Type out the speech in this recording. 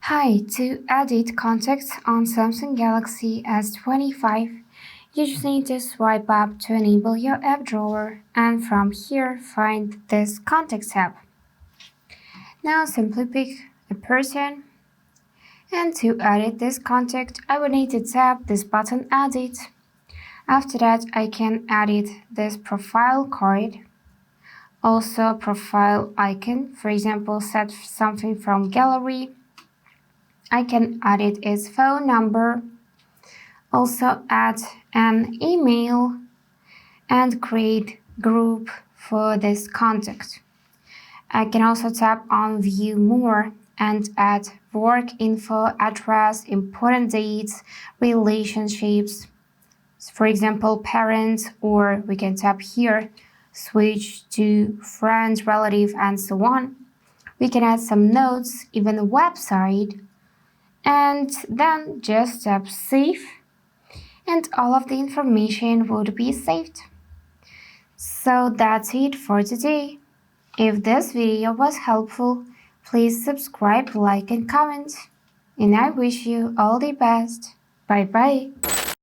Hi, to edit contacts on Samsung Galaxy S25, you just need to swipe up to enable your app drawer and from here find this Contacts tab. Now simply pick a person, and to edit this contact I will need to tap this button Edit. After that I can edit this profile card, also profile icon, for example set something from gallery. I can edit its phone number, also add an email and create group for this contact. I can also tap on view more and add work info, address, important dates, relationships, for example parents, or we can tap here switch to friends, relative, and so on. We can add some notes, even a website, and then just tap save and all of the information would be saved. So that's it for today. If this video was helpful, please subscribe, like and comment. And I wish you all the best. Bye bye.